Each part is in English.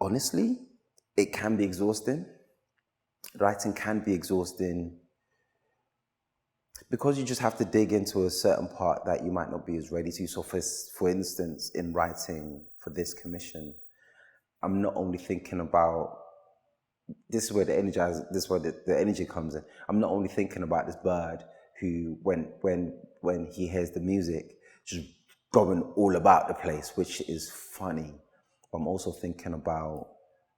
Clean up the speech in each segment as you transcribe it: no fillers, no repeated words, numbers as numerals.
honestly, it can be exhausting. Writing can be exhausting because you just have to dig into a certain part that you might not be as ready to. So for instance, in writing for this commission, I'm not only thinking about, this is where this is where the energy comes in. I'm not only thinking about this bird who, when he hears the music, just going all about the place, which is funny. But I'm also thinking about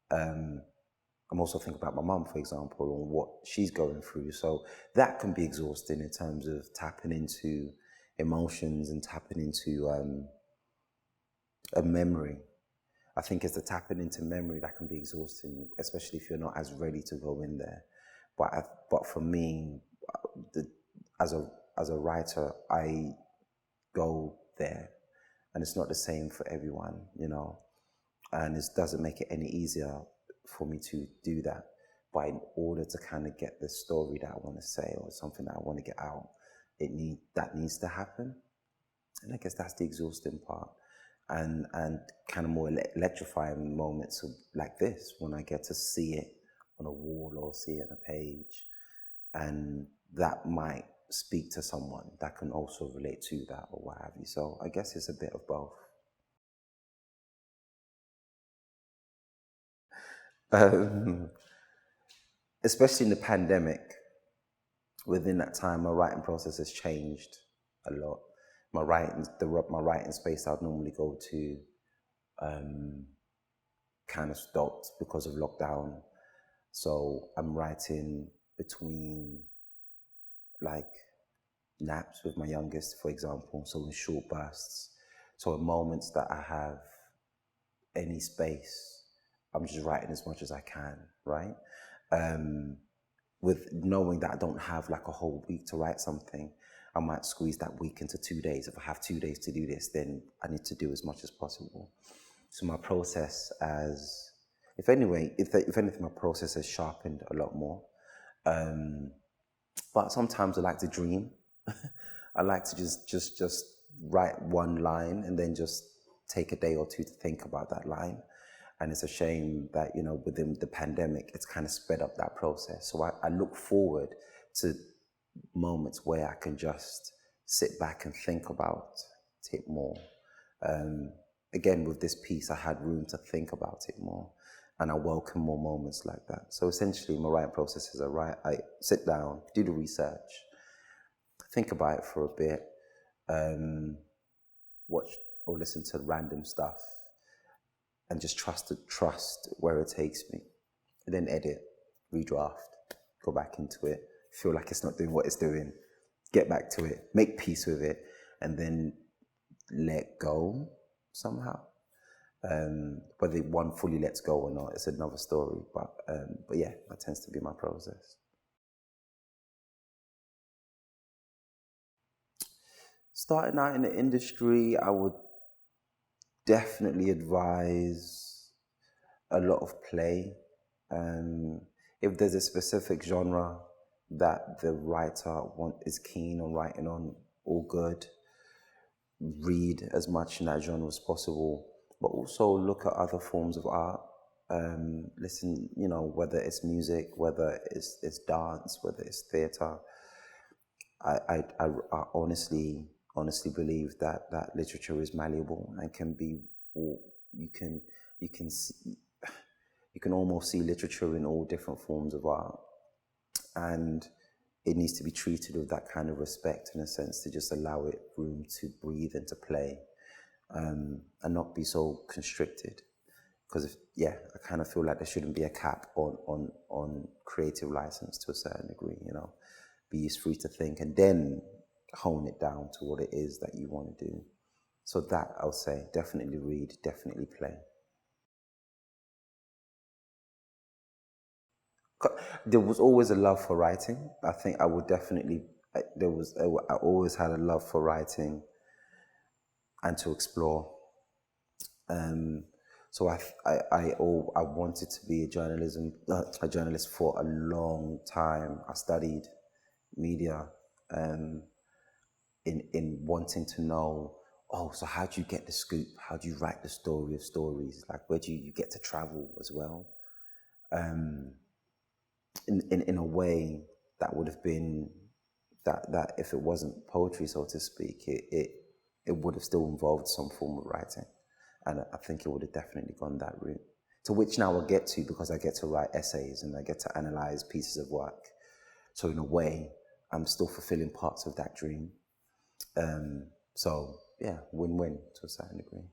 my mum, for example, and what she's going through. So that can be exhausting in terms of tapping into emotions and tapping into a memory. I think it's the tapping into memory that can be exhausting, especially if you're not as ready to go in there. But for me, as a writer, I go there, and it's not the same for everyone, and it doesn't make it any easier for me to do that. But in order to kind of get the story that I want to say or something that I want to get out, that needs to happen. And I guess that's the exhausting part. And kind of more electrifying moments like this, when I get to see it on a wall or see it on a page, and that might speak to someone that can also relate to that or what have you. So I guess it's a bit of both. Especially in the pandemic, within that time, my writing process has changed a lot. My writing space I'd normally go to kind of stopped because of lockdown. So I'm writing between like naps with my youngest, for example, so in short bursts. So in moments that I have any space, I'm just writing as much as I can, right? With knowing that I don't have like a whole week to write something, I might squeeze that week into 2 days. If I have 2 days to do this, then I need to do as much as possible. So my process if anything, my process has sharpened a lot more. But sometimes I like to dream. I like to just write one line and then just take a day or two to think about that line. And it's a shame that, within the pandemic, it's kind of sped up that process. So I look forward to moments where I can just sit back and think about it more. Again, with this piece, I had room to think about it more, and I welcome more moments like that. So essentially, my writing process is I sit down, do the research, think about it for a bit, watch or listen to random stuff, and just trust where it takes me. And then edit, redraft, go back into it, feel like it's not doing what it's doing, get back to it, make peace with it, and then let go somehow. Whether one fully lets go or not, it's another story. But yeah, that tends to be my process. Starting out in the industry, I would definitely advise a lot of play. If there's a specific genre that the writer is keen on writing on, all good. Read as much in that genre as possible, but also look at other forms of art. Listen, whether it's music, whether it's dance, whether it's theatre. I honestly believe that literature is malleable and can be, you can see, you can almost see literature in all different forms of art, and it needs to be treated with that kind of respect, in a sense, to just allow it room to breathe and to play, and not be so constricted. Because I kind of feel like there shouldn't be a cap on creative license to a certain degree. Be free to think and then hone it down to what it is that you want to do. So that, I'll say, definitely read, definitely play. There was always a love for writing. I think I would definitely, I always had a love for writing and to explore. So I wanted to be a journalist for a long time. I studied media, in wanting to know oh, so how do you get the scoop? How do you write the story of stories? Like, where do you get to travel as well? In a way that would have been that if it wasn't poetry, so to speak, it would have still involved some form of writing, and I think it would have definitely gone that route. To which now I get to, because I get to write essays and I get to analyze pieces of work. So in a way, I'm still fulfilling parts of that dream. So yeah, win-win to a certain degree.